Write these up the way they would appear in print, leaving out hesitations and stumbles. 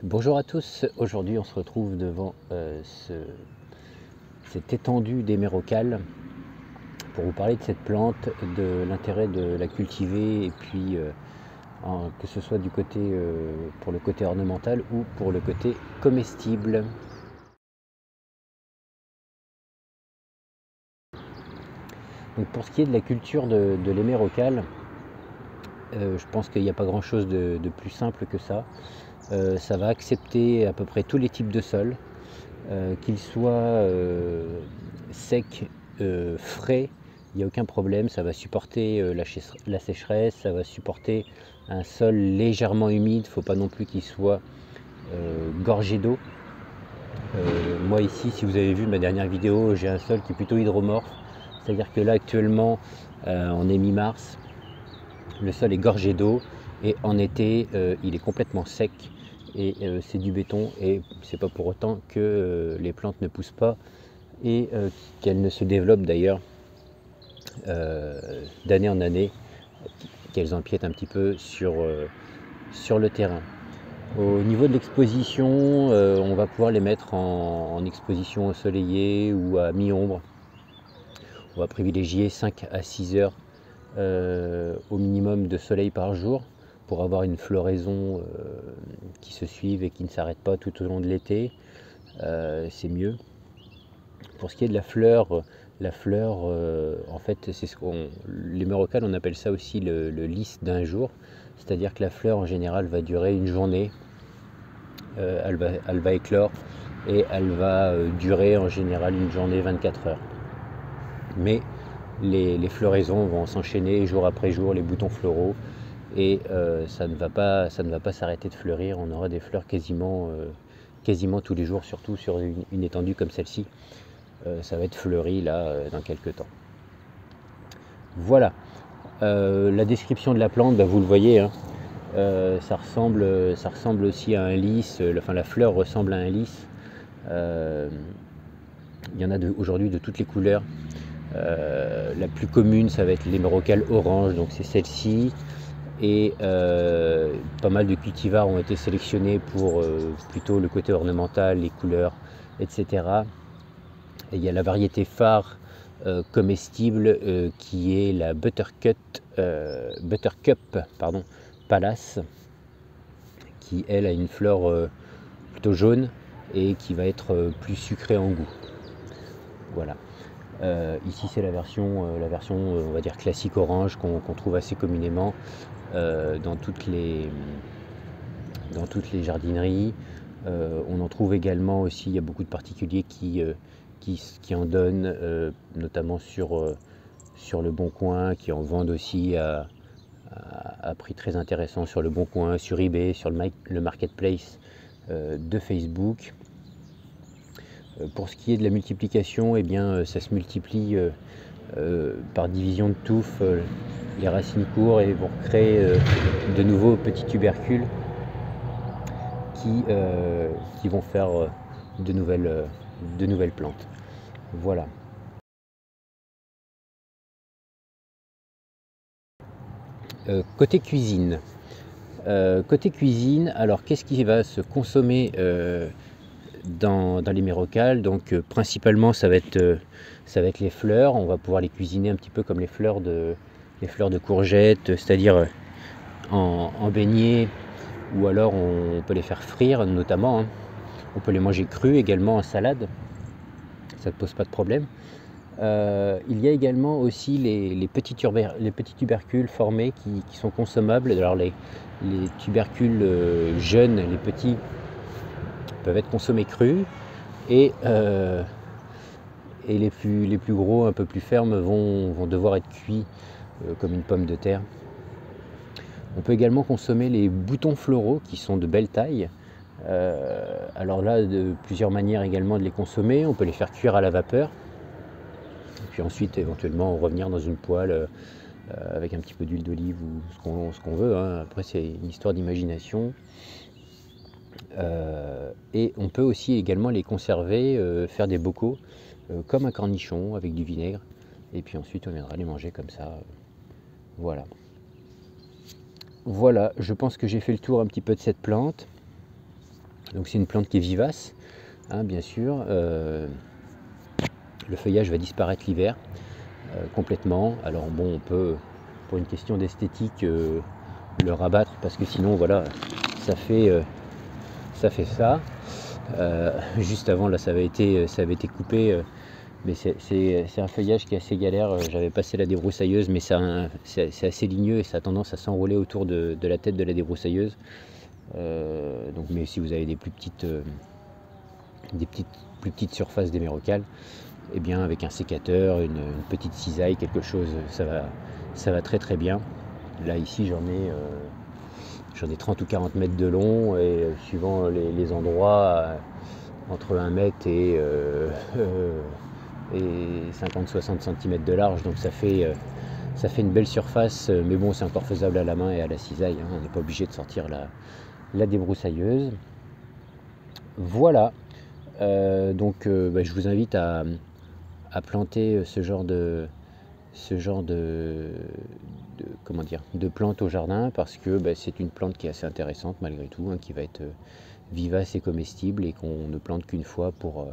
Bonjour à tous, aujourd'hui on se retrouve devant cette étendue d'hémérocalles pour vous parler de cette plante, de l'intérêt de la cultiver et puis que ce soit du côté, pour le côté ornemental ou pour le côté comestible. Donc pour ce qui est de la culture de l'hémérocale, je pense qu'il n'y a pas grand chose de plus simple que ça. Ça va accepter à peu près tous les types de sols, qu'ils soient secs, frais, il n'y a aucun problème, ça va supporter la sécheresse, ça va supporter un sol légèrement humide, il ne faut pas non plus qu'il soit gorgé d'eau. Moi ici, si vous avez vu ma dernière vidéo, j'ai un sol qui est plutôt hydromorphe, c'est-à-dire que là actuellement on est mi-mars, le sol est gorgé d'eau et en été il est complètement sec et c'est du béton et c'est pas pour autant que les plantes ne poussent pas et qu'elles ne se développent d'ailleurs d'année en année, qu'elles empiètent un petit peu sur le terrain. Au niveau de l'exposition, on va pouvoir les mettre en exposition ensoleillée ou à mi-ombre. On va privilégier 5 à 6 heures au minimum de soleil par jour pour avoir une floraison qui se suive et qui ne s'arrête pas tout au long de l'été. C'est mieux. Pour ce qui est de la fleur, en fait, c'est l'hémérocale, on appelle ça aussi le lys d'un jour, c'est-à-dire que la fleur en général va durer une journée, elle va éclore et elle va durer en général une journée, 24 heures. Mais les floraisons vont s'enchaîner jour après jour, les boutons floraux, et ça ne va pas s'arrêter de fleurir. On aura des fleurs quasiment tous les jours, surtout sur une étendue comme celle-ci. Ça va être fleuri là dans quelques temps. Voilà, la description de la plante, vous le voyez, hein, ça ressemble aussi à un lys, la fleur ressemble à un lys. Il y en a aujourd'hui de toutes les couleurs. La plus commune, ça va être l'hémérocale orange, donc c'est celle-ci. Et pas mal de cultivars ont été sélectionnés pour plutôt le côté ornemental, les couleurs, etc. Et il y a la variété phare comestible qui est la Buttercup Palace, qui elle a une fleur plutôt jaune et qui va être plus sucrée en goût. Voilà. Ici c'est la version on va dire classique orange qu'on trouve assez communément dans toutes les jardineries. On en trouve également aussi, il y a beaucoup de particuliers qui en donnent, notamment sur le Bon Coin, qui en vendent aussi à prix très intéressant sur le Bon Coin, sur eBay, sur le marketplace de Facebook. Pour ce qui est de la multiplication, eh bien, ça se multiplie par division de touffe. Les racines courent et vont créer de nouveaux petits tubercules qui vont faire de nouvelles plantes. Voilà. Côté cuisine. Alors qu'est-ce qui va se consommer dans l'hémérocale? Donc principalement ça va être les fleurs. On va pouvoir les cuisiner un petit peu comme les fleurs de courgettes, c'est-à-dire en beignet, ou alors on peut les faire frire notamment, hein. On peut les manger crus également en salade, ça ne pose pas de problème. Il y a également aussi les petits tubercules formés qui sont consommables. Alors les tubercules jeunes, les petits, peuvent être consommés crus, et les plus gros, un peu plus fermes, vont devoir être cuits comme une pomme de terre. On peut également consommer les boutons floraux qui sont de belle taille. Alors là, de plusieurs manières également de les consommer. On peut les faire cuire à la vapeur, et puis ensuite éventuellement revenir dans une poêle avec un petit peu d'huile d'olive ou ce qu'on veut, hein. Après c'est une histoire d'imagination. Et on peut aussi également les conserver, faire des bocaux comme un cornichon avec du vinaigre, et puis ensuite on viendra les manger comme ça. Voilà. Voilà, je pense que j'ai fait le tour un petit peu de cette plante. Donc c'est une plante qui est vivace, hein, bien sûr. Le feuillage va disparaître l'hiver complètement. Alors bon, on peut, pour une question d'esthétique, le rabattre parce que sinon, voilà, ça fait ça. Juste avant, là, ça avait été coupé. Mais c'est un feuillage qui est assez galère. J'avais passé la débroussailleuse, mais c'est assez ligneux et ça a tendance à s'enrouler autour de la tête de la débroussailleuse. Donc, mais si vous avez des plus petites surfaces d'hémérocalles, et bien avec un sécateur, une petite cisaille, quelque chose, ça va très très bien. Là ici j'en ai 30 ou 40 mètres de long, et suivant les endroits, entre 1 mètre et 50-60 cm de large, donc ça fait une belle surface, mais bon, c'est encore faisable à la main et à la cisaille, hein. On n'est pas obligé de sortir la débroussailleuse. Voilà. Donc je vous invite à planter ce genre de plantes au jardin, parce que c'est une plante qui est assez intéressante malgré tout, hein, qui va être vivace et comestible, et qu'on ne plante qu'une fois pour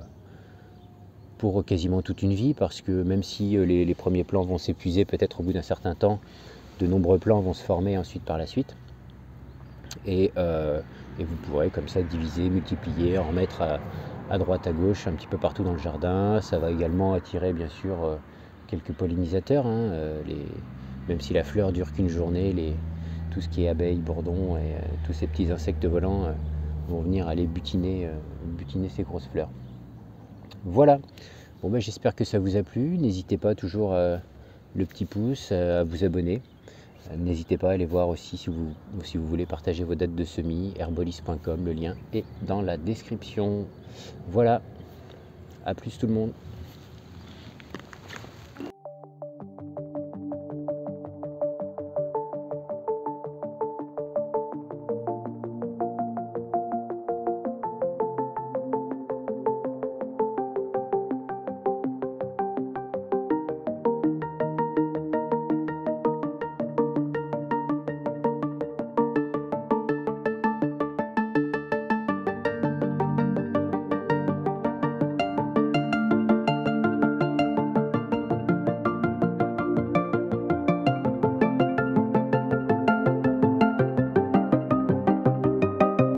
quasiment toute une vie, parce que même si les premiers plants vont s'épuiser peut-être au bout d'un certain temps, de nombreux plants vont se former ensuite par la suite, et vous pourrez comme ça diviser, multiplier, en mettre à droite, à gauche, un petit peu partout dans le jardin. Ça va également attirer bien sûr quelques pollinisateurs, hein, même si la fleur dure qu'une journée, tout ce qui est abeilles, bourdons et tous ces petits insectes volants vont venir aller butiner ces grosses fleurs. Voilà. Bon, j'espère que ça vous a plu. N'hésitez pas, toujours le petit pouce, à vous abonner. N'hésitez pas à aller voir aussi si vous voulez partager vos dates de semis, herbolis.com, le lien est dans la description. Voilà, à plus tout le monde.